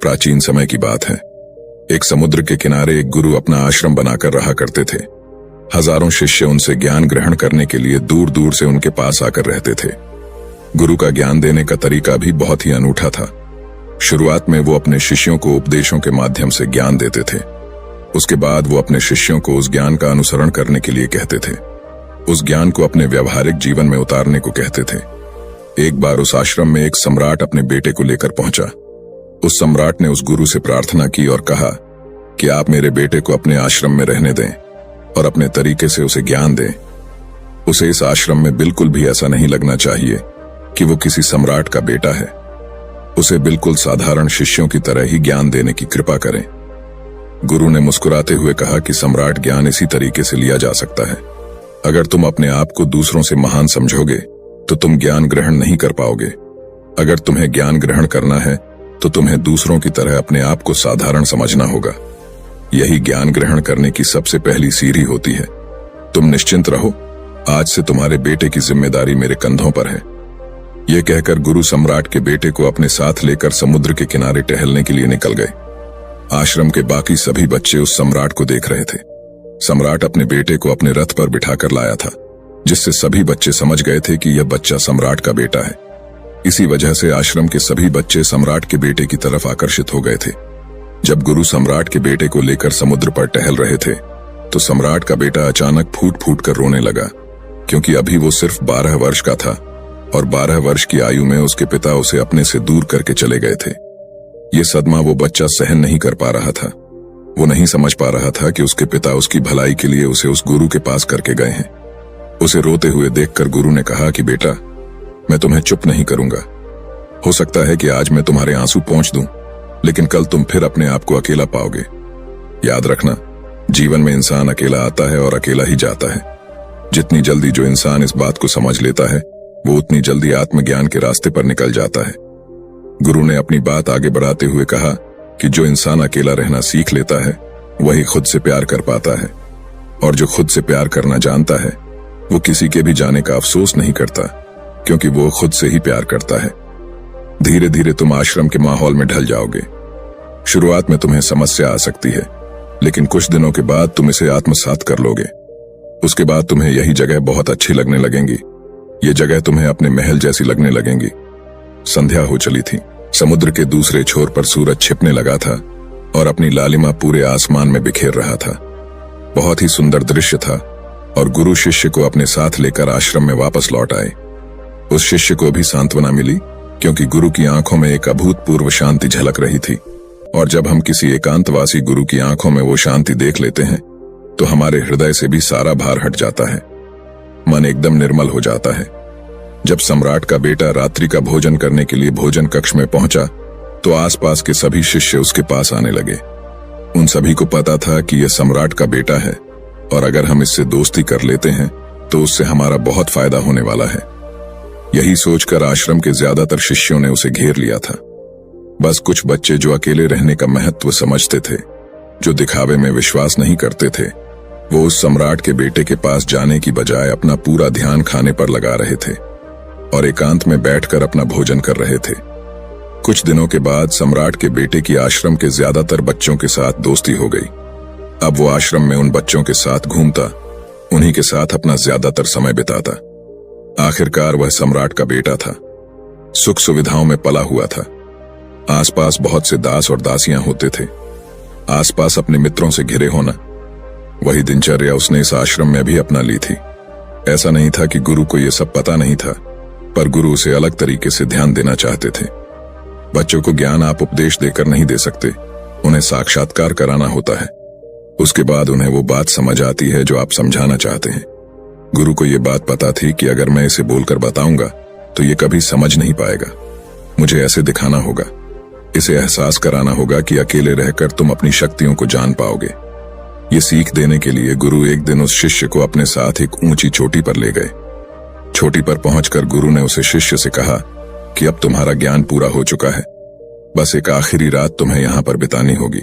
प्राचीन समय की बात है। एक समुद्र के किनारे एक गुरु अपना आश्रम बनाकर रहा करते थे। हजारों शिष्य उनसे ज्ञान ग्रहण करने के लिए दूर दूर से उनके पास आकर रहते थे। गुरु का ज्ञान देने का तरीका भी बहुत ही अनूठा था। शुरुआत में वो अपने शिष्यों को उपदेशों के माध्यम से ज्ञान देते थे। उसके बाद वो अपने शिष्यों को उस ज्ञान का अनुसरण करने के लिए कहते थे, उस ज्ञान को अपने व्यावहारिक जीवन में उतारने को कहते थे। एक बार उस आश्रम में एक सम्राट अपने बेटे को लेकर पहुंचा। उस सम्राट ने उस गुरु से प्रार्थना की और कहा कि आप मेरे बेटे को अपने आश्रम में रहने दें और अपने तरीके से उसे ज्ञान दें। उसे इस आश्रम में बिल्कुल भी ऐसा नहीं लगना चाहिए कि वो किसी सम्राट का बेटा है। उसे बिल्कुल साधारण शिष्यों की तरह ही ज्ञान देने की कृपा करें। गुरु ने मुस्कुराते हुए कहा कि सम्राट ज्ञान इसी तरीके से लिया जा सकता है। अगर तुम अपने आप को दूसरों से महान समझोगे तो तुम ज्ञान ग्रहण नहीं कर पाओगे। अगर तुम्हें ज्ञान ग्रहण करना है तो तुम्हें दूसरों की तरह अपने आप को साधारण समझना होगा। यही ज्ञान ग्रहण करने की सबसे पहली सीढ़ी होती है। तुम निश्चिंत रहो, आज से तुम्हारे बेटे की जिम्मेदारी मेरे कंधों पर है। यह कहकर गुरु सम्राट के बेटे को अपने साथ लेकर समुद्र के किनारे टहलने के लिए निकल गए। आश्रम के बाकी सभी बच्चे उस सम्राट को देख रहे थे। सम्राट अपने बेटे को अपने रथ पर बिठाकर लाया था, जिससे सभी बच्चे समझ गए थे कि यह बच्चा सम्राट का बेटा है। इसी वजह से आश्रम के सभी बच्चे सम्राट के बेटे की तरफ आकर्षित हो गए थे। जब गुरु सम्राट के बेटे को लेकर समुद्र पर टहल रहे थे तो सम्राट का बेटा अचानक फूट फूट कर रोने लगा, क्योंकि अभी वो सिर्फ 12 वर्ष का था और 12 वर्ष की आयु में उसके पिता उसे अपने से दूर करके चले गए थे। ये सदमा वो बच्चा सहन नहीं कर पा रहा था। वो नहीं समझ पा रहा था कि उसके पिता उसकी भलाई के लिए उसे उस गुरु के पास करके गए हैं। उसे रोते हुए देखकर गुरु ने कहा कि बेटा, मैं तुम्हें चुप नहीं करूंगा। हो सकता है कि आज मैं तुम्हारे आंसू पोंछ दूं, लेकिन कल तुम फिर अपने आप को अकेला पाओगे। याद रखना, जीवन में इंसान अकेला आता है और अकेला ही जाता है। जितनी जल्दी जो इंसान इस बात को समझ लेता है, वो उतनी जल्दी आत्मज्ञान के रास्ते पर निकल जाता है। गुरु ने अपनी बात आगे बढ़ाते हुए कहा कि जो इंसान अकेला रहना सीख लेता है, वही खुद से प्यार कर पाता है, और जो खुद से प्यार करना जानता है, वो किसी के भी जाने का अफसोस नहीं करता, क्योंकि वो खुद से ही प्यार करता है। धीरे धीरे तुम आश्रम के माहौल में ढल जाओगे। शुरुआत में तुम्हें समस्या आ सकती है, लेकिन कुछ दिनों के बाद तुम इसे आत्मसात कर लोगे। उसके बाद तुम्हें यही जगह बहुत अच्छी लगने लगेंगी। ये जगह तुम्हें अपने महल जैसी लगने लगेंगी। संध्या हो चली थी। समुद्र के दूसरे छोर पर सूरज छिपने लगा था और अपनी लालिमा पूरे आसमान में बिखेर रहा था। बहुत ही सुंदर दृश्य था और गुरु शिष्य को अपने साथ लेकर आश्रम में वापस लौट आए। उस शिष्य को भी सांत्वना मिली, क्योंकि गुरु की आंखों में एक अभूतपूर्व शांति झलक रही थी। और जब हम किसी एकांतवासी गुरु की आंखों में वो शांति देख लेते हैं तो हमारे हृदय से भी सारा भार हट जाता है। मन एकदम निर्मल हो जाता है। जब सम्राट का बेटा रात्रि का भोजन करने के लिए भोजन कक्ष में पहुंचा तो आसपास के सभी शिष्य उसके पास आने लगे। उन सभी को पता था कि यह सम्राट का बेटा है और अगर हम इससे दोस्ती कर लेते हैं तो उससे हमारा बहुत फायदा होने वाला है। यही सोचकर आश्रम के ज्यादातर शिष्यों ने उसे घेर लिया था। बस कुछ बच्चे जो अकेले रहने का महत्व समझते थे, जो दिखावे में विश्वास नहीं करते थे, वो उस सम्राट के बेटे के पास जाने की बजाय अपना पूरा ध्यान खाने पर लगा रहे थे और एकांत में बैठकर अपना भोजन कर रहे थे। कुछ दिनों के बाद सम्राट के बेटे की आश्रम के ज्यादातर बच्चों के साथ दोस्ती हो गई। अब वो आश्रम में उन बच्चों के साथ घूमता, उन्हीं के साथ अपना ज्यादातर समय बिताता। आखिरकार वह सम्राट का बेटा था। सुख सुविधाओं में पला हुआ था। आसपास बहुत से दास और दासियां होते थे। आसपास अपने मित्रों से घिरे होना, वही दिनचर्या उसने इस आश्रम में भी अपना ली थी। ऐसा नहीं था कि गुरु को यह सब पता नहीं था, पर गुरु उसे अलग तरीके से ध्यान देना चाहते थे। बच्चों को ज्ञान आप उपदेश देकर नहीं दे सकते, उन्हें साक्षात्कार कराना होता है। उसके बाद उन्हें वो बात समझ आती है जो आप समझाना चाहते हैं। गुरु को ये बात पता थी कि अगर मैं इसे बोलकर बताऊंगा तो ये कभी समझ नहीं पाएगा। मुझे ऐसे दिखाना होगा, इसे एहसास कराना होगा कि अकेले रहकर तुम अपनी शक्तियों को जान पाओगे। ये सीख देने के लिए गुरु एक दिन उस शिष्य को अपने साथ एक ऊंची चोटी पर ले गए। चोटी पर पहुंचकर गुरु ने उसे शिष्य से कहा कि अब तुम्हारा ज्ञान पूरा हो चुका है, बस एक आखिरी रात तुम्हें यहां पर बितानी होगी।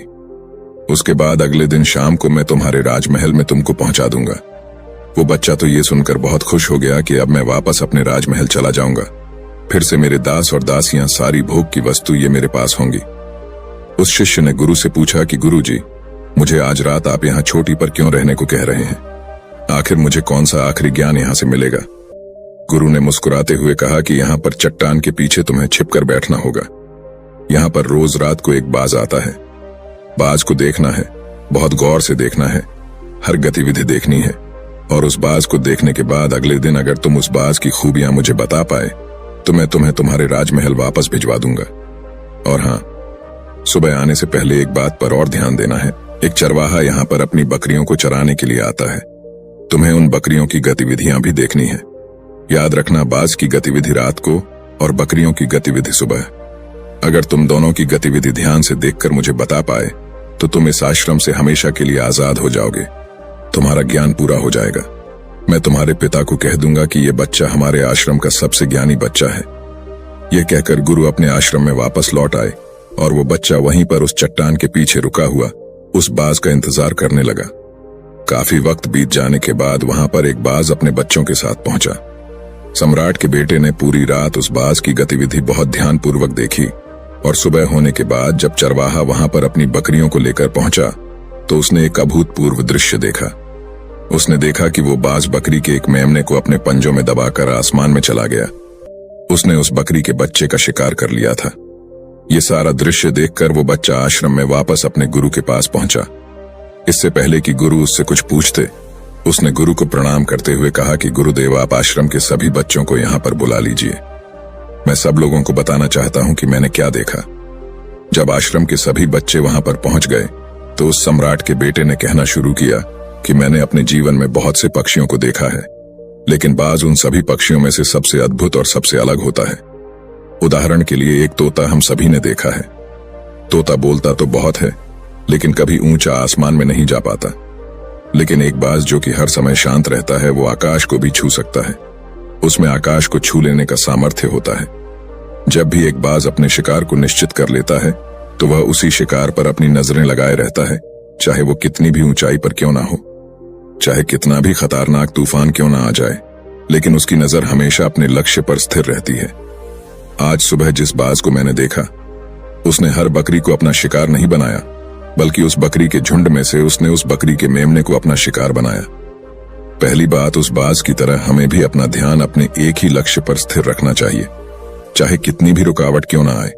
उसके बाद अगले दिन शाम को मैं तुम्हारे राजमहल में तुमको पहुंचा दूंगा। वो बच्चा तो ये सुनकर बहुत खुश हो गया कि अब मैं वापस अपने राजमहल चला जाऊंगा। फिर से मेरे दास और दासियां, सारी भोग की वस्तु ये मेरे पास होंगी। उस शिष्य ने गुरु से पूछा कि गुरुजी, मुझे आज रात आप यहाँ चोटी पर क्यों रहने को कह रहे हैं? आखिर मुझे कौन सा आखिरी ज्ञान यहाँ से मिलेगा? गुरु ने मुस्कुराते हुए कहा कि यहाँ पर चट्टान के पीछे तुम्हें छिपकर बैठना होगा। यहाँ पर रोज रात को एक बाज आता है। बाज को देखना है, बहुत गौर से देखना है, हर गतिविधि देखनी है, और उस बाज को देखने के बाद अगले दिन अगर तुम उस बाज की खूबियां मुझे बता पाए तो मैं तुम्हें तुम्हारे राजमहल वापस भिजवा दूंगा। और हाँ, सुबह आने से पहले एक बात पर और ध्यान देना है। एक चरवाहा यहाँ पर अपनी बकरियों को चराने के लिए आता है। तुम्हें उन बकरियों की गतिविधियां भी देखनी है। याद रखना, बाज की गतिविधि रात को और बकरियों की गतिविधि सुबह। अगर तुम दोनों की गतिविधि ध्यान से देखकर मुझे बता पाए तो तुम इस आश्रम से हमेशा के लिए आजाद हो जाओगे। तुम्हारा ज्ञान पूरा हो जाएगा। मैं तुम्हारे पिता को कह दूंगा कि यह बच्चा हमारे आश्रम का सबसे ज्ञानी बच्चा है। यह कहकर गुरु अपने आश्रम में वापस लौट आए और वो बच्चा वहीं पर उस चट्टान के पीछे रुका हुआ उस बाज का इंतजार करने लगा। काफी वक्त बीत जाने के बाद वहां पर एक बाज अपने बच्चों के साथ पहुंचा। सम्राट के बेटे ने पूरी रात उस बाज की गतिविधि बहुत ध्यानपूर्वक देखी और सुबह होने के बाद जब चरवाहा वहां पर अपनी बकरियों को लेकर पहुंचा तो उसने एक अभूतपूर्व दृश्य देखा। उसने देखा कि वो बाज बकरी के एक मेमने को अपने पंजों में दबाकर आसमान में चला गया। उसने उस बकरी के बच्चे का शिकार कर लिया था। ये सारा दृश्य देखकर वो बच्चा आश्रम में वापस अपने गुरु के पास पहुंचा। इससे पहले कि गुरु उससे कुछ पूछते, उसने गुरु को प्रणाम करते हुए कहा कि गुरुदेव, आप आश्रम के सभी बच्चों को यहाँ पर बुला लीजिए। मैं सब लोगों को बताना चाहता हूँ कि मैंने क्या देखा। जब आश्रम के सभी बच्चे वहां पर पहुंच गए तो उस सम्राट के बेटे ने कहना शुरू किया कि मैंने अपने जीवन में बहुत से पक्षियों को देखा है, लेकिन बाज उन सभी पक्षियों में से सबसे अद्भुत और सबसे अलग होता है। उदाहरण के लिए एक तोता हम सभी ने देखा है। तोता बोलता तो बहुत है, लेकिन कभी ऊंचा आसमान में नहीं जा पाता। लेकिन एक बाज जो कि हर समय शांत रहता है, वो आकाश को भी छू सकता है। उसमें आकाश को छू लेने का सामर्थ्य होता है। जब भी एक बाज अपने शिकार को निश्चित कर लेता है तो वह उसी शिकार पर अपनी नजरें लगाए रहता है, चाहे वो कितनी भी ऊंचाई पर क्यों ना हो, चाहे कितना भी खतरनाक तूफान क्यों ना आ जाए, लेकिन उसकी नजर हमेशा अपने लक्ष्य पर स्थिर रहती है। आज सुबह जिस बाज को मैंने देखा, उसने हर बकरी को अपना शिकार नहीं बनाया, बल्कि उस बकरी के झुंड में से उसने उस बकरी के मेमने को अपना शिकार बनाया। पहली बात, उस बाज की तरह हमें भी अपना ध्यान अपने एक ही लक्ष्य पर स्थिर रखना चाहिए, चाहे कितनी भी रुकावट क्यों ना आए।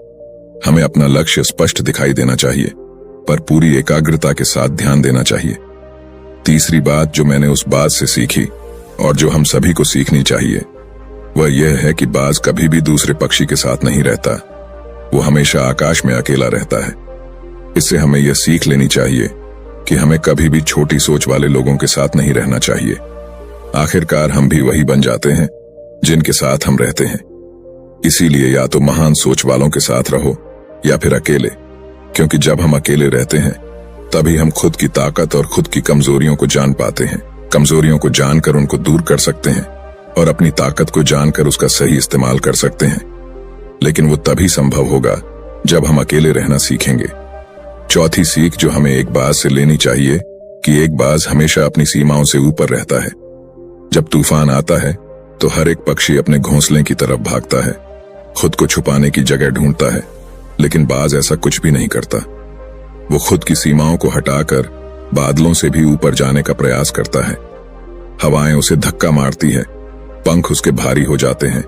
हमें अपना लक्ष्य स्पष्ट दिखाई देना चाहिए, पर पूरी एकाग्रता के साथ ध्यान देना चाहिए। तीसरी बात जो मैंने उस बाज से सीखी और जो हम सभी को सीखनी चाहिए, वह यह है कि बाज कभी भी दूसरे पक्षी के साथ नहीं रहता। वो हमेशा आकाश में अकेला रहता है। इससे हमें यह सीख लेनी चाहिए कि हमें कभी भी छोटी सोच वाले लोगों के साथ नहीं रहना चाहिए। आखिरकार हम भी वही बन जाते हैं जिनके साथ हम रहते हैं। इसीलिए या तो महान सोच वालों के साथ रहो या फिर अकेले, क्योंकि जब हम अकेले रहते हैं तभी हम खुद की ताकत और खुद की कमजोरियों को जान पाते हैं। कमजोरियों को जानकर उनको दूर कर सकते हैं और अपनी ताकत को जानकर उसका सही इस्तेमाल कर सकते हैं। लेकिन वो तभी संभव होगा जब हम अकेले रहना सीखेंगे। चौथी सीख जो हमें एक बाज से लेनी चाहिए कि एक बाज हमेशा अपनी सीमाओं से ऊपर रहता है। जब तूफान आता है तो हर एक पक्षी अपने घोंसले की तरफ भागता है, खुद को छुपाने की जगह ढूंढता है, लेकिन बाज ऐसा कुछ भी नहीं करता। वो खुद की सीमाओं को हटाकर बादलों से भी ऊपर जाने का प्रयास करता है। हवाएं उसे धक्का मारती है, पंख उसके भारी हो जाते हैं,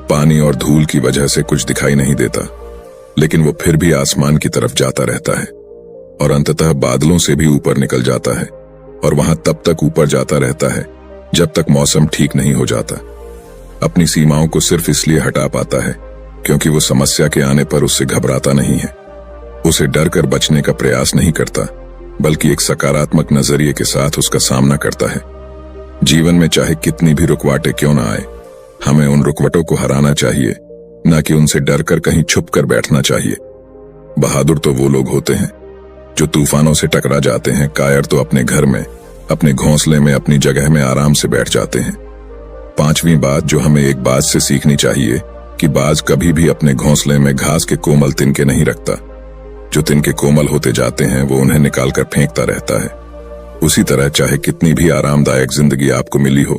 पानी और धूल की वजह से कुछ दिखाई नहीं देता, लेकिन वो फिर भी आसमान की तरफ जाता रहता है और अंततः बादलों से भी ऊपर निकल जाता है और वहां तब तक ऊपर जाता रहता है जब तक मौसम ठीक नहीं हो जाता। अपनी सीमाओं को सिर्फ इसलिए हटा पाता है क्योंकि वो समस्या के आने पर उससे घबराता नहीं है, उसे डर कर बचने का प्रयास नहीं करता, बल्कि एक सकारात्मक नजरिए के साथ उसका सामना करता है। जीवन में चाहे कितनी भी रुकावटें क्यों ना आए, हमें उन रुकावटों को हराना चाहिए, न कि उनसे डर कर कहीं छुप कर बैठना चाहिए। बहादुर तो वो लोग होते हैं जो तूफानों से टकरा जाते हैं, कायर तो अपने घर में, अपने घोंसले में, अपनी जगह में आराम से बैठ जाते हैं। पांचवी बात जो हमें एक बाज से सीखनी चाहिए कि बाज कभी भी अपने घोंसले में घास के कोमल तिनके नहीं रखता। जो तिनके कोमल होते जाते हैं वो उन्हें निकालकर फेंकता रहता है। उसी तरह चाहे कितनी भी आरामदायक जिंदगी आपको मिली हो,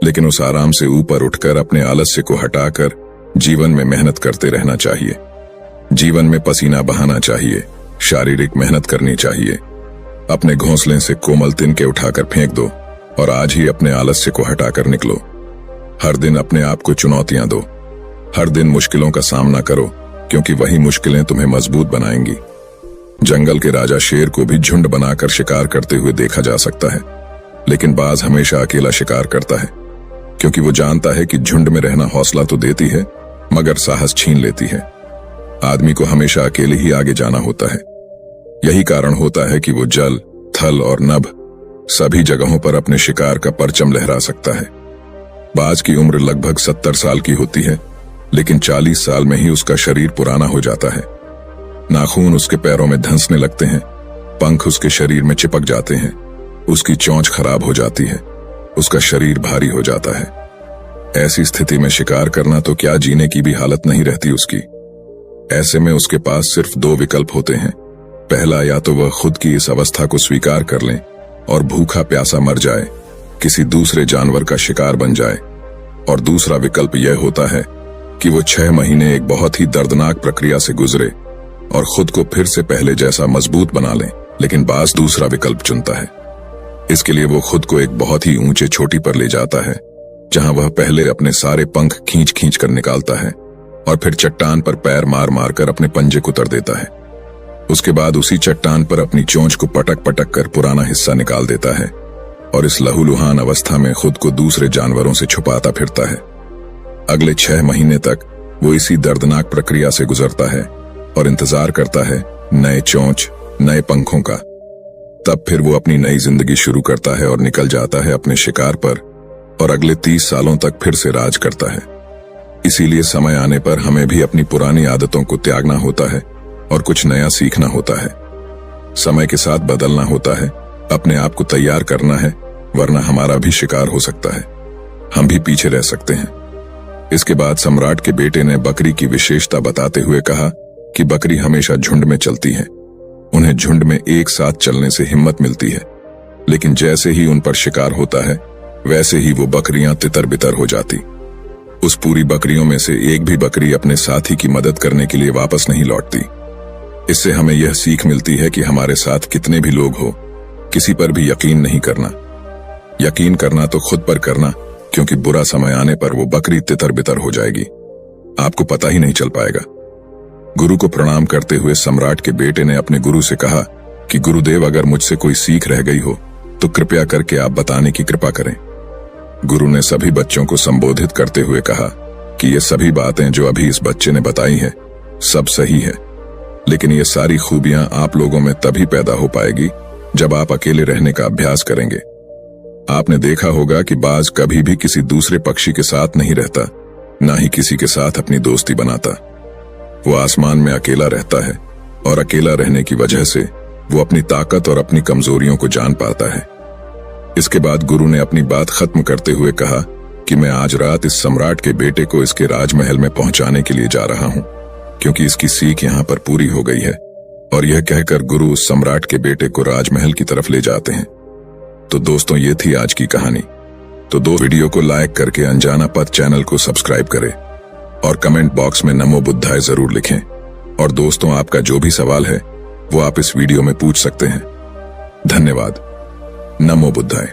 लेकिन उस आराम से ऊपर उठकर अपने आलस्य को हटाकर जीवन में मेहनत करते रहना चाहिए। जीवन में पसीना बहाना चाहिए, शारीरिक मेहनत करनी चाहिए। अपने घोंसले से कोमल तिनके उठाकर फेंक दो और आज ही अपने आलस्य को हटाकर निकलो। हर दिन अपने आप को चुनौतियां दो, हर दिन मुश्किलों का सामना करो, क्योंकि वही मुश्किलें तुम्हें मजबूत बनाएंगी। जंगल के राजा शेर को भी झुंड बनाकर शिकार करते हुए देखा जा सकता है, लेकिन बाज हमेशा अकेला शिकार करता है, क्योंकि वो जानता है कि झुंड में रहना हौसला तो देती है मगर साहस छीन लेती है। आदमी को हमेशा अकेले ही आगे जाना होता है। यही कारण होता है कि वो जल, थल और नभ सभी जगहों पर अपने शिकार का परचम लहरा सकता है। बाज की उम्र लगभग 70 साल की होती है, लेकिन 40 साल में ही उसका शरीर पुराना हो जाता है। नाखून उसके पैरों में धंसने लगते हैं, पंख उसके शरीर में चिपक जाते हैं, उसकी चोंच खराब हो जाती है, उसका शरीर भारी हो जाता है। ऐसी स्थिति में शिकार करना तो क्या, जीने की भी हालत नहीं रहती उसकी। ऐसे में उसके पास सिर्फ 2 विकल्प होते हैं। पहला, या तो वह खुद की इस अवस्था को स्वीकार कर लें और भूखा प्यासा मर जाए, किसी दूसरे जानवर का शिकार बन जाए, और दूसरा विकल्प यह होता है कि वो 6 महीने एक बहुत ही दर्दनाक प्रक्रिया से गुजरे और खुद को फिर से पहले जैसा मजबूत बना लें। लेकिन बाज दूसरा विकल्प चुनता है। इसके लिए वो खुद को एक बहुत ही ऊंचे चोटी पर ले जाता है, जहां वह पहले अपने सारे पंख खींच खींच कर निकालता है और फिर चट्टान पर पैर मार मार कर अपने पंजे कुतर देता है। उसके बाद उसी चट्टान पर अपनी चोंच को पटक पटक कर पुराना हिस्सा निकाल देता है और इस लहूलुहान अवस्था में खुद को दूसरे जानवरों से छुपाता फिरता है। अगले 6 महीने तक वो इसी दर्दनाक प्रक्रिया से गुजरता है और इंतजार करता है नए चोंच, नए पंखों का। तब फिर वो अपनी नई जिंदगी शुरू करता है और निकल जाता है अपने शिकार पर और अगले 30 सालों तक फिर से राज करता है। इसीलिए समय आने पर हमें भी अपनी पुरानी आदतों को त्यागना होता है और कुछ नया सीखना होता है। समय के साथ बदलना होता है, अपने आप को तैयार करना है, वरना हमारा भी शिकार हो सकता है, हम भी पीछे रह सकते हैं। इसके बाद सम्राट के बेटे ने बकरी की विशेषता बताते हुए कहा कि बकरी हमेशा झुंड में चलती है। उन्हें झुंड में एक साथ चलने से हिम्मत मिलती है, लेकिन जैसे ही उन पर शिकार होता है वैसे ही वो बकरियां तितर बितर हो जाती। उस पूरी बकरियों में से एक भी बकरी अपने साथी की मदद करने के लिए वापस नहीं लौटती। इससे हमें यह सीख मिलती है कि हमारे साथ कितने भी लोग हो, किसी पर भी यकीन नहीं करना। यकीन करना तो खुद पर करना, क्योंकि बुरा समय आने पर वो बकरी तितर बितर हो जाएगी, आपको पता ही नहीं चल पाएगा। गुरु को प्रणाम करते हुए सम्राट के बेटे ने अपने गुरु से कहा कि गुरुदेव, अगर मुझसे कोई सीख रह गई हो तो कृपया करके आप बताने की कृपा करें। गुरु ने सभी बच्चों को संबोधित करते हुए कहा कि ये सभी बातें जो अभी इस बच्चे ने बताई हैं सब सही है, लेकिन ये सारी खूबियां आप लोगों में तभी पैदा हो पाएगी जब आप अकेले रहने का अभ्यास करेंगे। आपने देखा होगा कि बाज कभी भी किसी दूसरे पक्षी के साथ नहीं रहता, ना ही किसी के साथ अपनी दोस्ती बनाता। वो आसमान में अकेला रहता है और अकेला रहने की वजह से वो अपनी ताकत और अपनी कमजोरियों को जान पाता है। इसके बाद गुरु ने अपनी बात खत्म करते हुए कहा कि मैं आज रात इस सम्राट के बेटे को इसके राजमहल में पहुंचाने के लिए जा रहा हूं, क्योंकि इसकी सीख यहां पर पूरी हो गई है। और यह कहकर गुरु उस सम्राट के बेटे को राजमहल की तरफ ले जाते हैं। तो दोस्तों, ये थी आज की कहानी। तो वीडियो को लाइक करके अनजाना पथ चैनल को सब्सक्राइब करें और कमेंट बॉक्स में नमो बुद्धाय जरूर लिखें। और दोस्तों, आपका जो भी सवाल है वो आप इस वीडियो में पूछ सकते हैं। धन्यवाद। नमो बुद्धाय।